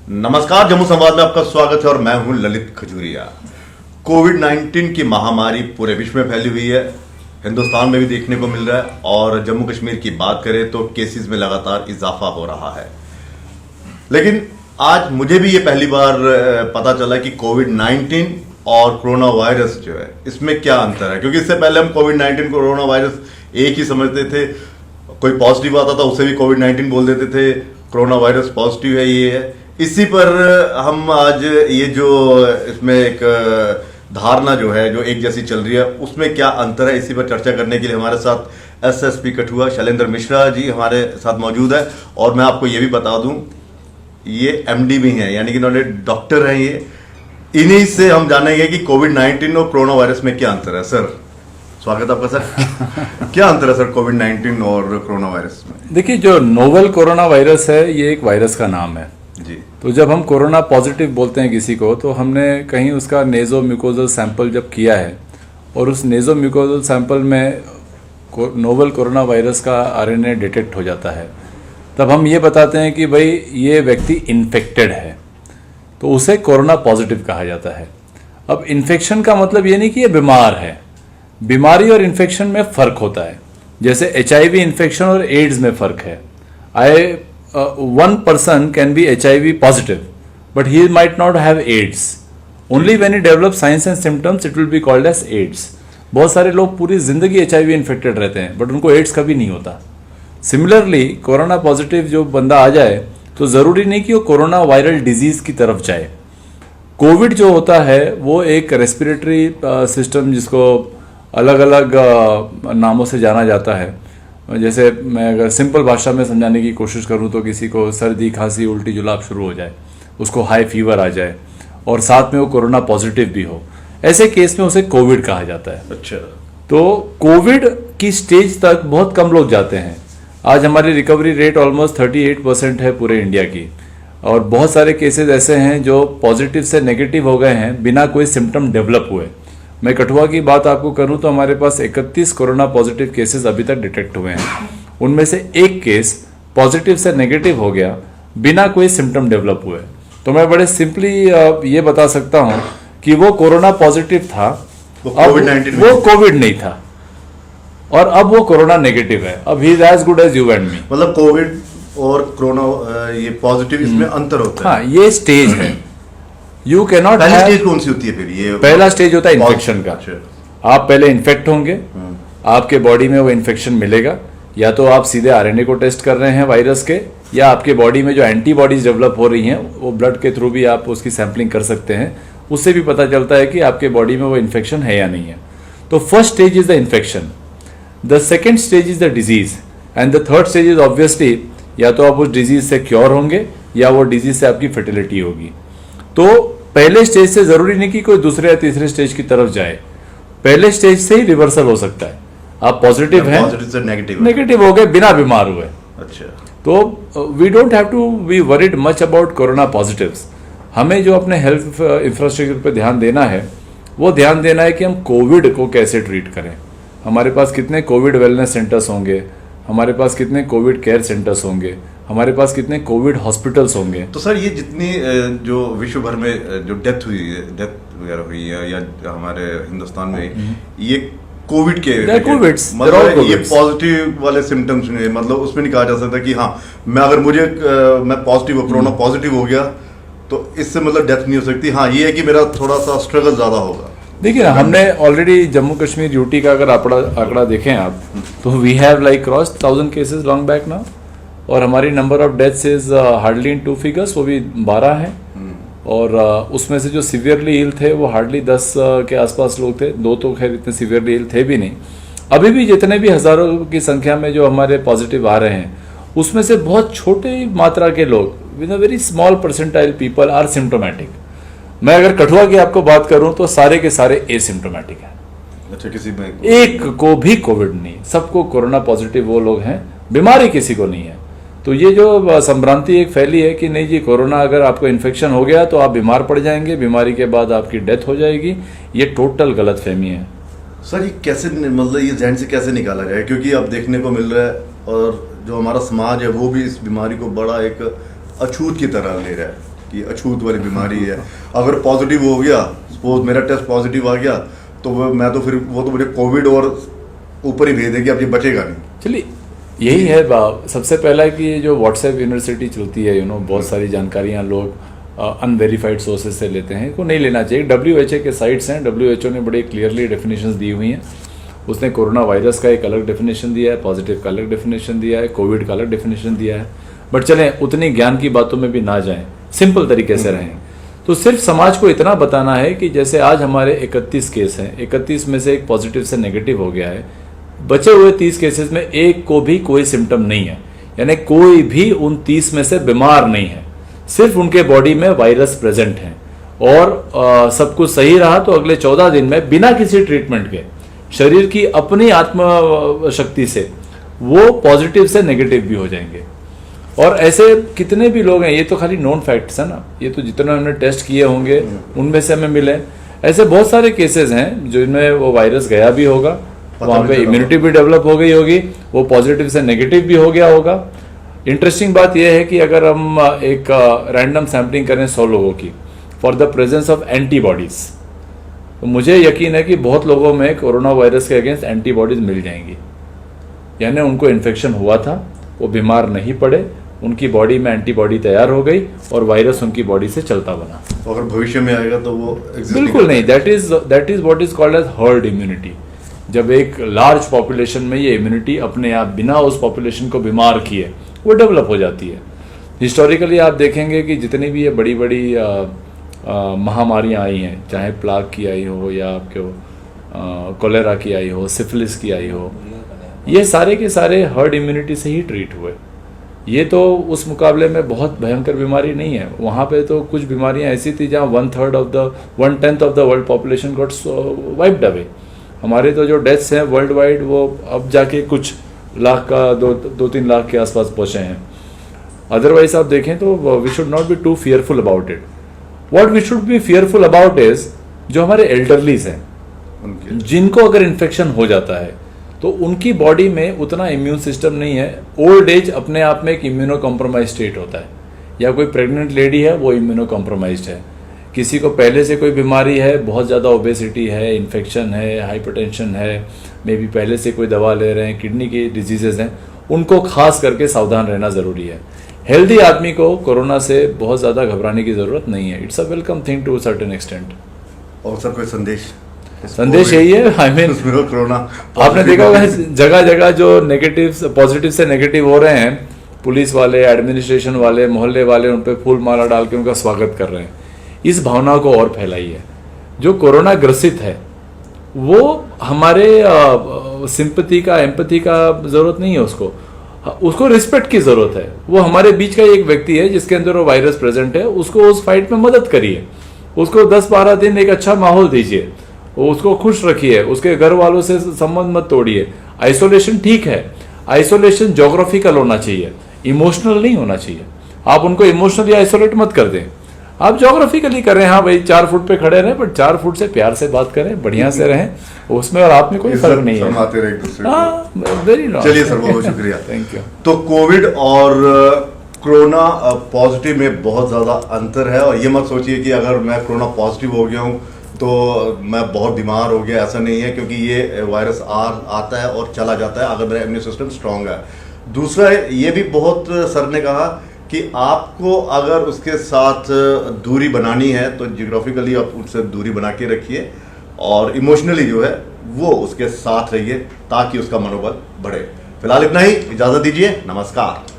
नमस्कार, जम्मू संवाद में आपका स्वागत है और मैं हूं ललित खजूरिया। कोविड-19 की महामारी पूरे विश्व में फैली हुई है, हिंदुस्तान में भी देखने को मिल रहा है और जम्मू कश्मीर की बात करें तो केसेस में लगातार इजाफा हो रहा है। लेकिन आज मुझे भी ये पहली बार पता चला कि कोविड-19 और कोरोना वायरस जो है इसमें क्या अंतर है, क्योंकि इससे पहले हम कोविड-19 कोरोना वायरस एक ही समझते थे। कोई पॉजिटिव आता था उसे भी कोविड-19 बोल देते थे, कोरोना वायरस पॉजिटिव है, ये है। इसी पर हम आज ये जो इसमें एक धारणा जो है जो एक जैसी चल रही है उसमें क्या अंतर है, इसी पर चर्चा करने के लिए हमारे साथ एसएसपी कठुआ शैलेंद्र मिश्रा जी हमारे साथ मौजूद है। और मैं आपको ये भी बता दूं, ये एमडी भी हैं, यानी कि इन्होंने डॉक्टर हैं। ये इन्हीं से हम जानेंगे कि कोविड-19 और कोरोना वायरस में क्या अंतर है। सर, स्वागत है आपका। सर, क्या अंतर है सर कोविड-19 और कोरोना वायरस में? देखिए, जो नोवेल कोरोना वायरस है ये एक वायरस का नाम है जी। तो जब हम कोरोना पॉजिटिव बोलते हैं किसी को, तो हमने कहीं उसका नेजो म्यूकोजल सैंपल जब किया है और उस नेजो म्यूकोजल सैंपल में नोवेल कोरोना वायरस का आरएनए डिटेक्ट हो जाता है, तब हम ये बताते हैं कि भाई ये व्यक्ति इन्फेक्टेड है, तो उसे कोरोना पॉजिटिव कहा जाता है। अब इन्फेक्शन का मतलब ये नहीं कि ये बीमार है, बीमारी और इन्फेक्शन में फ़र्क होता है। जैसे HIV इन्फेक्शन और एड्स में फ़र्क है। One person can be HIV positive, but he might not have AIDS. Only when he develops signs and symptoms, it will be called as AIDS. बहुत सारे लोग पूरी जिंदगी HIV इन्फेक्टेड रहते हैं, बट उनको एड्स कभी नहीं होता। सिमिलरली कोरोना पॉजिटिव जो बंदा आ जाए तो ज़रूरी नहीं कि वो कोरोना वायरल डिजीज़ की तरफ जाए। कोविड जो होता है वो एक रेस्पिरेटरी सिस्टम, जिसको अलग अलग नामों से जाना जाता है। जैसे मैं अगर सिंपल भाषा में समझाने की कोशिश करूं तो किसी को सर्दी, खांसी, उल्टी, जुलाब शुरू हो जाए, उसको हाई फीवर आ जाए और साथ में वो कोरोना पॉजिटिव भी हो, ऐसे केस में उसे कोविड कहा जाता है। अच्छा। तो कोविड की स्टेज तक बहुत कम लोग जाते हैं। आज हमारी रिकवरी रेट ऑलमोस्ट 38% है पूरे इंडिया की, और बहुत सारे केसेस ऐसे हैं जो पॉजिटिव से नेगेटिव हो गए हैं बिना कोई सिम्टम डेवलप हुए। मैं कठुआ की बात आपको करूं तो हमारे पास 31 कोरोना पॉजिटिव केसेस अभी तक डिटेक्ट हुए हैं। उनमें से एक केस पॉजिटिव से नेगेटिव हो गया बिना कोई सिम्टम डेवलप हुए। तो मैं बड़े सिंपली ये बता सकता हूं कि वो कोरोना पॉजिटिव था, वो कोविड नहीं था, और अब वो कोरोना नेगेटिव है। अब he is as good as you and me. मतलब कोविड और कोरोना ये पॉजिटिव, इसमें अंतर होता है। हाँ, ये स्टेज है। You cannot. पहली स्टेज कौन सी होती है फिर? ये पहला स्टेज होता है इन्फेक्शन का। आप पहले इन्फेक्ट होंगे, आपके बॉडी में वो इन्फेक्शन मिलेगा, या तो आप सीधे आरएनए को टेस्ट कर रहे हैं वायरस के, या आपके बॉडी में जो एंटीबॉडीज डेवलप हो रही हैं वो ब्लड के थ्रू भी आप उसकी सैंपलिंग कर सकते हैं। उससे भी पता चलता है कि आपके बॉडी में वो इन्फेक्शन है या नहीं है। तो first stage is the infection, the second stage is the disease, and the third stage is obviously या तो आप उस डिजीज से क्योर होंगे या वो डिजीज से आपकी फर्टिलिटी होगी। तो पहले स्टेज से जरूरी नहीं कि कोई दूसरे या तीसरे स्टेज की तरफ जाए, पहले स्टेज से ही रिवर्सल हो सकता है। आप पॉजिटिव हैं, पॉजिटिव से नेगेटिव हो गए बिना बीमार हुए। अच्छा। तो we don't have to be worried much about corona positives. हमें जो अपने हेल्थ इंफ्रास्ट्रक्चर पर ध्यान देना है वो ध्यान देना है कि हम कोविड को कैसे ट्रीट करें। हमारे पास कितने कोविड वेलनेस सेंटर्स होंगे, हमारे पास कितने कोविड केयर सेंटर्स होंगे, हमारे पास कितने कोविड हॉस्पिटल्स होंगे। तो सर, ये जितनी जो विश्व भर में जो डेथ वगैरह हुई है या हमारे हिंदुस्तान में, ये कोविड के मतलब ये पॉजिटिव वाले सिम्टम्स में, मतलब उसमें नहीं कहा जा सकता कि हाँ मैं पॉजिटिव कोरोना पॉजिटिव हो गया तो इससे मतलब डेथ नहीं हो सकती। हाँ, ये है कि मेरा थोड़ा सा स्ट्रगल ज्यादा होगा। देखिए ना, हमने ऑलरेडी जम्मू कश्मीर यूटी का अगर आंकड़ा देखें आप, तो we have like cross 1000 cases long back now, और हमारी number of deaths is hardly in 2 figures, वो भी 12 हैं। और उसमें से जो सीवियरली इल थे वो हार्डली 10 के आसपास लोग थे। 2 तो खैर इतने सीवियरली इल थे भी नहीं। अभी भी जितने भी हजारों की संख्या में जो हमारे पॉजिटिव आ रहे हैं, उसमें से बहुत छोटे मात्रा के लोग, with a very small percentile people are symptomatic. मैं अगर कठुआ की आपको बात करूं तो सारे के सारे एसिम्टोमेटिक हैं। अच्छा, किसी में एक को भी कोविड नहीं, सबको कोरोना पॉजिटिव वो लोग हैं, बीमारी किसी को नहीं है। तो ये जो संभ्रांति एक फैली है कि नहीं जी कोरोना अगर आपको इन्फेक्शन हो गया तो आप बीमार पड़ जाएंगे, बीमारी के बाद आपकी डेथ हो जाएगी, ये टोटल गलतफहमी है। सर, ये कैसे, मतलब ये जहन से कैसे निकाला जाए? क्योंकि अब देखने को मिल रहा है और जो हमारा समाज है वो भी इस बीमारी को बड़ा एक अछूत की तरह ले रहा है कि अछूत वाली बीमारी है, अगर पॉजिटिव हो गया, सपोज मेरा टेस्ट पॉजिटिव आ गया तो मैं तो फिर वो तो मुझे कोविड और ऊपर ही भेज देगी, अब ये बचेगा नहीं। चलिए यही है सबसे पहला कि जो व्हाट्सएप यूनिवर्सिटी चलती है बहुत सारी जानकारियाँ लोग अनवेरीफाइड सोर्सेज से लेते हैं, को नहीं लेना चाहिए। WHO के साइट्स हैं, WHO ने बड़े क्लियरली डेफिनेशंस दी हुई हैं। उसने कोरोना वायरस का एक अलग डेफिनेशन दिया है, पॉजिटिव का अलग डेफिनेशन दिया है, कोविड का अलग डेफिनेशन दिया है। बट चलें उतनी ज्ञान की बातों में भी ना जाएं, सिंपल तरीके से रहें। तो सिर्फ समाज को इतना बताना है कि जैसे आज हमारे 31 केस हैं, 31 में से एक पॉजिटिव से नेगेटिव हो गया है, बचे हुए 30 केसेस में एक को भी कोई सिम्टम नहीं है, यानी कोई भी उन 30 में से बीमार नहीं है, सिर्फ उनके बॉडी में वायरस प्रेजेंट है और सब कुछ सही रहा तो अगले 14 दिन में बिना किसी ट्रीटमेंट के शरीर की अपनी आत्म शक्ति से वो पॉजिटिव से नेगेटिव भी हो जाएंगे। और ऐसे कितने भी लोग हैं, ये तो खाली नोन फैक्ट्स है ना, ये तो जितने हमने टेस्ट किए होंगे उनमें से हमें मिले, ऐसे बहुत सारे केसेस हैं जिनमें वो वायरस गया भी होगा, वहां पे इम्यूनिटी भी डेवलप हो गई होगी, वो पॉजिटिव से नेगेटिव भी हो गया होगा। इंटरेस्टिंग बात यह है कि अगर हम एक रैंडम सैम्पलिंग करें 100 लोगों की for the presence of antibodies, तो मुझे यकीन है कि बहुत लोगों में कोरोना वायरस के अगेंस्ट एंटीबॉडीज मिल जाएंगी, यानी उनको इन्फेक्शन हुआ था, वो बीमार नहीं पड़े, उनकी बॉडी में एंटीबॉडी तैयार हो गई और वायरस उनकी बॉडी से चलता बना। अगर भविष्य में आएगा तो वो बिल्कुल नहीं, that is what is called as herd immunity. जब एक लार्ज पॉपुलेशन में ये इम्यूनिटी अपने आप बिना उस पॉपुलेशन को बीमार किए वो डेवलप हो जाती है। हिस्टोरिकली आप देखेंगे कि जितनी भी ये बड़ी बड़ी महामारियां आई हैं, चाहे प्लाग की आई हो या आपके कोलेरा की आई हो, सिफिलिस की आई हो, ये सारे के सारे हर्ड इम्यूनिटी से ही ट्रीट हुए। ये तो उस मुकाबले में बहुत भयंकर बीमारी नहीं है। वहाँ पे तो कुछ बीमारियां ऐसी थी जहाँ 1/10 of the world population got wiped away. हमारे तो जो डेथ्स हैं वर्ल्ड वाइड वो अब जाके कुछ लाख का 2-3 लाख के आसपास पहुंचे हैं। अदरवाइज आप देखें तो we should not be too fearful about it. What we should be fearful about is जो हमारे एल्डरलीज हैं, जिनको अगर इन्फेक्शन हो जाता है तो उनकी बॉडी में उतना इम्यून सिस्टम नहीं है। ओल्ड एज अपने आप में एक इम्यूनो कॉम्प्रोमाइज स्टेट होता है, या कोई प्रेग्नेंट लेडी है वो इम्यूनो कॉम्प्रोमाइज्ड है, किसी को पहले से कोई बीमारी है, बहुत ज़्यादा ओबेसिटी है, इन्फेक्शन है, हाइपरटेंशन है, मे बी पहले से कोई दवा ले रहे हैं, किडनी की डिजीजेज हैं, उनको खास करके सावधान रहना ज़रूरी है। हेल्दी आदमी को कोरोना से बहुत ज़्यादा घबराने की ज़रूरत नहीं है। It's a welcome thing to a certain extent. और सर कोई संदेश यही है, आई मीन कोरोना आपने देखा होगा जगह जगह जो नेगेटिव पॉजिटिव से नेगेटिव हो रहे हैं, पुलिस वाले, एडमिनिस्ट्रेशन वाले, मोहल्ले वाले उन पर फूल माला डाल के उनका स्वागत कर रहे हैं। इस भावना को और फैलाइए। जो कोरोना ग्रसित है वो हमारे सिंपैथी का, एम्पैथी का जरूरत नहीं है, उसको रिस्पेक्ट की जरूरत है। वो हमारे बीच का एक व्यक्ति है जिसके अंदर वो वायरस प्रेजेंट है, उसको उस फाइट में मदद करिए, उसको 10-12 दिन एक अच्छा माहौल दीजिए, उसको खुश रखिए, उसके घर वालों से संबंध मत तोड़िए। आइसोलेशन ठीक है, आइसोलेशन ज्योग्राफिकल होना चाहिए, इमोशनल नहीं होना चाहिए। आप उनको इमोशनली आइसोलेट मत कर दें, आप ज्योग्राफिकली करें। हाँ भाई 4 फुट पे खड़े रहें, बट 4 फुट से प्यार से बात करें, बढ़िया से रहें, उसमें और आप में कोई फर्क नहीं है। Very nice. चलिए सर, बहुत शुक्रिया, थैंक यू। तो कोविड और कोरोना पॉजिटिव में बहुत ज़्यादा अंतर है, और ये मत सोचिए कि अगर मैं कोरोना पॉजिटिव हो गया हूँ तो मैं बहुत बीमार हो गया, ऐसा नहीं है, क्योंकि ये वायरस आता है और चला जाता है अगर मेरा इम्यून सिस्टम स्ट्रांग है। दूसरा ये भी बहुत सर ने कहा कि आपको अगर उसके साथ दूरी बनानी है तो जियोग्राफिकली आप उससे दूरी बना के रखिए, और इमोशनली जो है वो उसके साथ रहिए ताकि उसका मनोबल बढ़े। फिलहाल इतना ही, इजाज़त दीजिए, नमस्कार।